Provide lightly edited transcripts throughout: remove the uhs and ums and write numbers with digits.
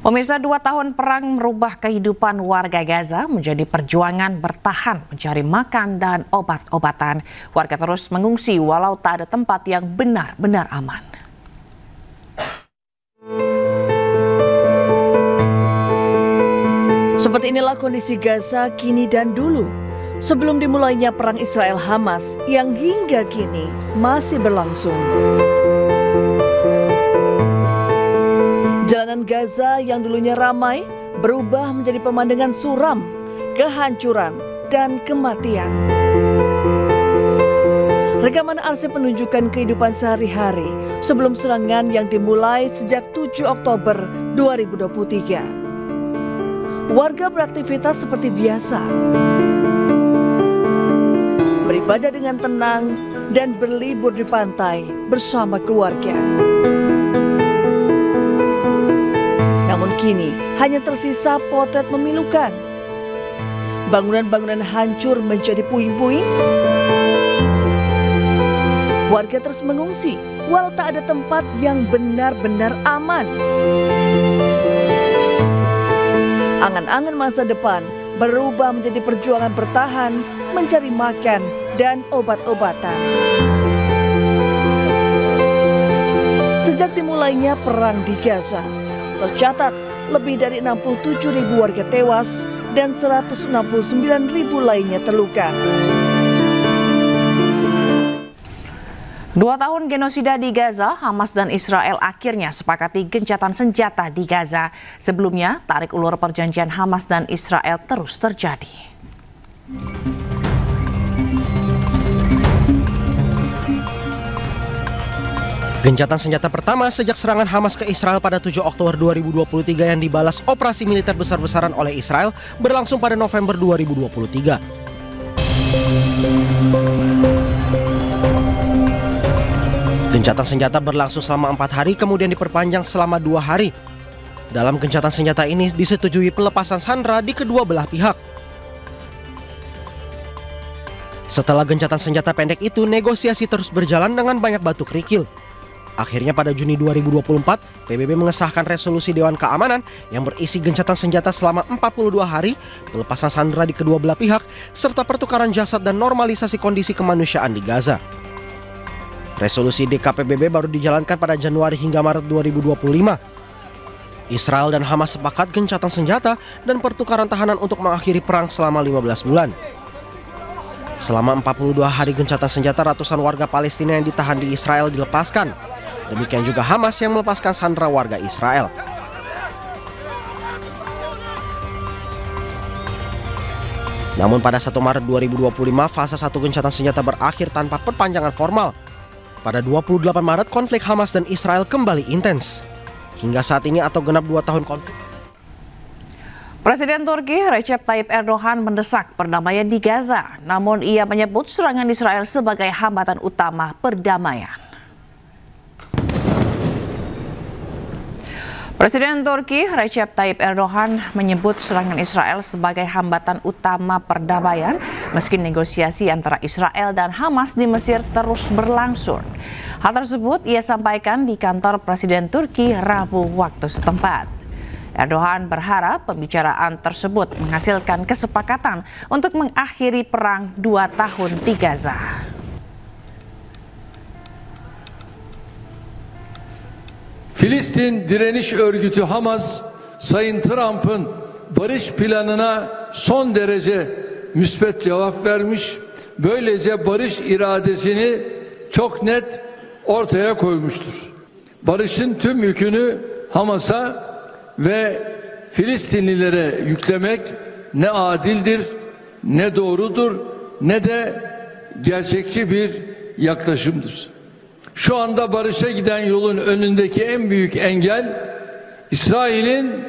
Pemirsa, 2 tahun perang merubah kehidupan warga Gaza menjadi perjuangan bertahan mencari makan dan obat-obatan. Warga terus mengungsi walau tak ada tempat yang benar-benar aman. Seperti inilah kondisi Gaza kini dan dulu sebelum dimulainya perang Israel-Hamas yang hingga kini masih berlangsung. Jalanan Gaza yang dulunya ramai berubah menjadi pemandangan suram, kehancuran, dan kematian. Rekaman arsip menunjukkan kehidupan sehari-hari sebelum serangan yang dimulai sejak 7 Oktober 2023. Warga beraktivitas seperti biasa, beribadah dengan tenang, dan berlibur di pantai bersama keluarga. Namun kini hanya tersisa potret memilukan. Bangunan-bangunan hancur menjadi puing-puing. Warga terus mengungsi walau tak ada tempat yang benar-benar aman. Angan-angan masa depan berubah menjadi perjuangan bertahan, mencari makan dan obat-obatan. Sejak dimulainya perang di Gaza, tercatat lebih dari 67.000 warga tewas dan 169.000 lainnya terluka. 2 tahun genosida di Gaza, Hamas dan Israel akhirnya sepakati gencatan senjata di Gaza. Sebelumnya, tarik ulur perjanjian Hamas dan Israel terus terjadi. Gencatan senjata pertama sejak serangan Hamas ke Israel pada 7 Oktober 2023 yang dibalas operasi militer besar-besaran oleh Israel berlangsung pada November 2023. Gencatan senjata berlangsung selama 4 hari kemudian diperpanjang selama 2 hari. Dalam gencatan senjata ini disetujui pelepasan sandera di kedua belah pihak. Setelah gencatan senjata pendek itu, negosiasi terus berjalan dengan banyak batu kerikil. Akhirnya pada Juni 2024, PBB mengesahkan resolusi Dewan Keamanan yang berisi gencatan senjata selama 42 hari, pelepasan sandera di kedua belah pihak, serta pertukaran jasad dan normalisasi kondisi kemanusiaan di Gaza. Resolusi DKPBB baru dijalankan pada Januari hingga Maret 2025. Israel dan Hamas sepakat gencatan senjata dan pertukaran tahanan untuk mengakhiri perang selama 15 bulan. Selama 42 hari gencatan senjata, ratusan warga Palestina yang ditahan di Israel dilepaskan. Demikian juga Hamas yang melepaskan sandera warga Israel. Namun pada 1 Maret 2025, fase 1 gencatan senjata berakhir tanpa perpanjangan formal. Pada 28 Maret, konflik Hamas dan Israel kembali intens. Hingga saat ini atau genap 2 tahun konflik. Presiden Turki Recep Tayyip Erdogan mendesak perdamaian di Gaza, namun ia menyebut serangan Israel sebagai hambatan utama perdamaian. Presiden Turki Recep Tayyip Erdogan menyebut serangan Israel sebagai hambatan utama perdamaian meski negosiasi antara Israel dan Hamas di Mesir terus berlangsung. Hal tersebut ia sampaikan di kantor Presiden Turki Rabu waktu setempat. Erdogan berharap pembicaraan tersebut menghasilkan kesepakatan untuk mengakhiri perang 2 tahun di Gaza. Filistin Direniş Örgütü Hamas, Sayın Trump'ın barış planına son derece müspet cevap vermiş, böylece barış iradesini çok net ortaya koymuştur. Barışın tüm yükünü Hamas'a ve Filistinlilere yüklemek ne adildir, ne doğrudur, ne de gerçekçi bir yaklaşımdır. Şu anda barışa giden yolun önündeki en büyük engel İsrail'in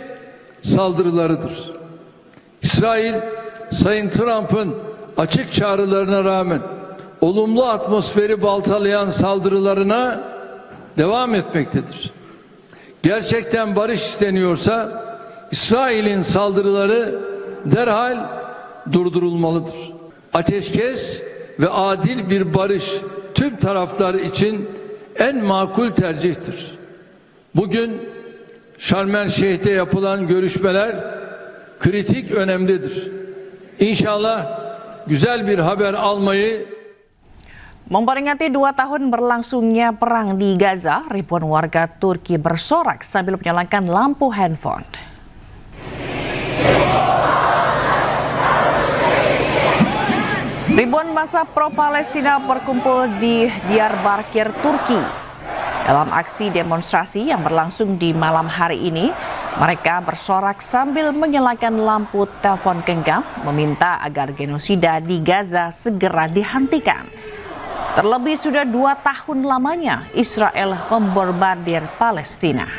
saldırılarıdır. İsrail, Sayın Trump'ın açık çağrılarına rağmen olumlu atmosferi baltalayan saldırılarına devam etmektedir. Gerçekten barış isteniyorsa İsrail'in saldırıları derhal durdurulmalıdır. Ateşkes ve adil bir barış tüm taraflar için en makul tercihtir. Bugün Şarm El Şeyh'te yapılan görüşmeler kritik önemlidir. İnşallah güzel bir haber almayı. Memperingati 2 tahun berlangsungnya perang di Gaza, ribuan warga Turki bersorak sambil menyalakan lampu handphone. Ribuan massa pro-Palestina berkumpul di Diyarbakir, Turki. Dalam aksi demonstrasi yang berlangsung di malam hari ini, mereka bersorak sambil menyalakan lampu telepon genggam, meminta agar genosida di Gaza segera dihentikan. Terlebih sudah 2 tahun lamanya Israel membombardir Palestina.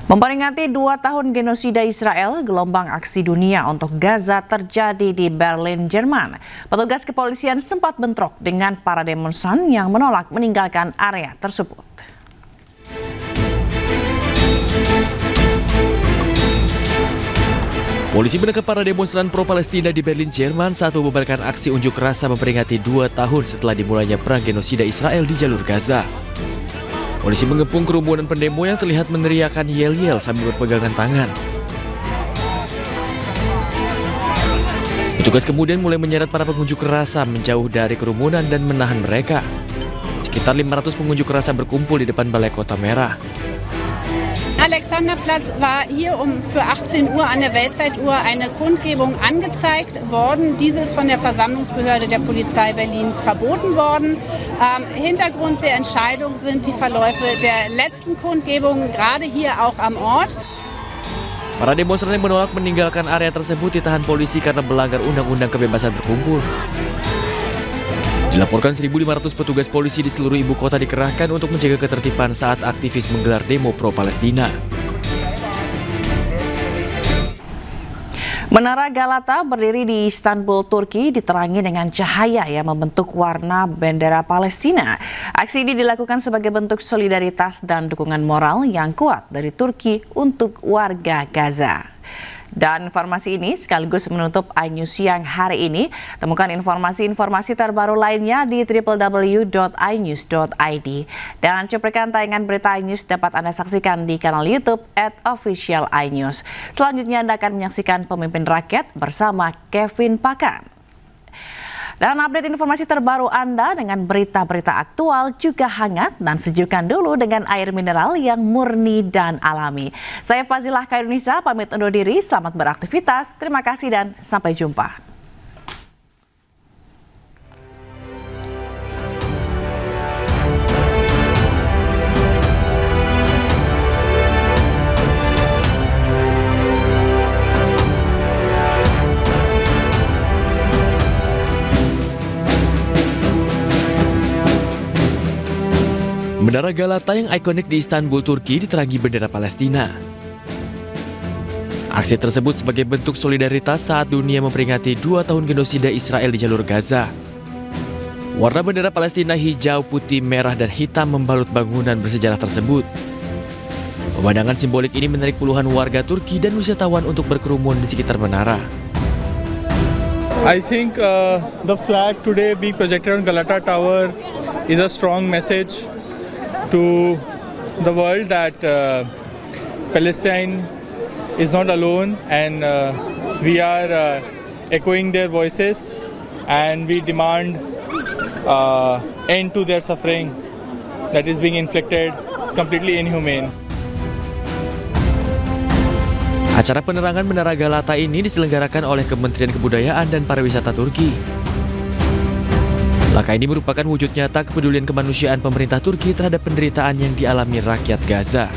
Memperingati 2 tahun genosida Israel, gelombang aksi dunia untuk Gaza terjadi di Berlin, Jerman. Petugas kepolisian sempat bentrok dengan para demonstran yang menolak meninggalkan area tersebut. Polisi menangkap para demonstran pro-Palestina di Berlin, Jerman saat membubarkan aksi unjuk rasa memperingati 2 tahun setelah dimulainya perang genosida Israel di jalur Gaza. Polisi mengepung kerumunan pendemo yang terlihat meneriakan yel-yel sambil berpegangan tangan. Petugas kemudian mulai menyeret para pengunjuk rasa menjauh dari kerumunan dan menahan mereka. Sekitar 500 pengunjuk rasa berkumpul di depan Balai Kota Merah. Alexanderplatz war hier für 18 Uhr an der Weltzeituhr eine Kundgebung angezeigt worden. Diese ist von der Versammlungsbehörde der Polizei Berlin verboten worden. Hintergrund der Entscheidung sind die Verläufe der letzten Kundgebungen, gerade hier auch am Ort. Para demonstran yang menolak meninggalkan area tersebut ditahan polisi karena melanggar undang-undang kebebasan berkumpul. Dilaporkan 1.500 petugas polisi di seluruh ibu kota dikerahkan untuk menjaga ketertiban saat aktivis menggelar demo pro-Palestina. Menara Galata berdiri di Istanbul, Turki, diterangi dengan cahaya yang membentuk warna bendera Palestina. Aksi ini dilakukan sebagai bentuk solidaritas dan dukungan moral yang kuat dari Turki untuk warga Gaza. Dan informasi ini sekaligus menutup iNews siang hari ini. Temukan informasi-informasi terbaru lainnya di www.inews.id. Dan cuplikan tayangan berita iNews dapat Anda saksikan di kanal YouTube @officialinews. Selanjutnya Anda akan menyaksikan Pemimpin Rakyat bersama Kevin Pakan. Dan update informasi terbaru Anda dengan berita-berita aktual juga hangat dan sejukkan dulu dengan air mineral yang murni dan alami. Saya Fazilah Khairunisa pamit undur diri, selamat beraktivitas, terima kasih dan sampai jumpa. Menara Galata yang ikonik di Istanbul, Turki diterangi bendera Palestina. Aksi tersebut sebagai bentuk solidaritas saat dunia memperingati 2 tahun genosida Israel di jalur Gaza. Warna bendera Palestina hijau, putih, merah, dan hitam membalut bangunan bersejarah tersebut. Pemandangan simbolik ini menarik puluhan warga Turki dan wisatawan untuk berkerumun di sekitar menara. I think the flag today being projected on Galata Tower is a strong message to the world that Palestine is not alone, and we are echoing their voices, and we demand end to their suffering that is being inflicted. It's completely inhumane. Acara penerangan Menara Galata ini diselenggarakan oleh Kementerian Kebudayaan dan Pariwisata Turki. Langkah ini merupakan wujud nyata kepedulian kemanusiaan pemerintah Turki terhadap penderitaan yang dialami rakyat Gaza.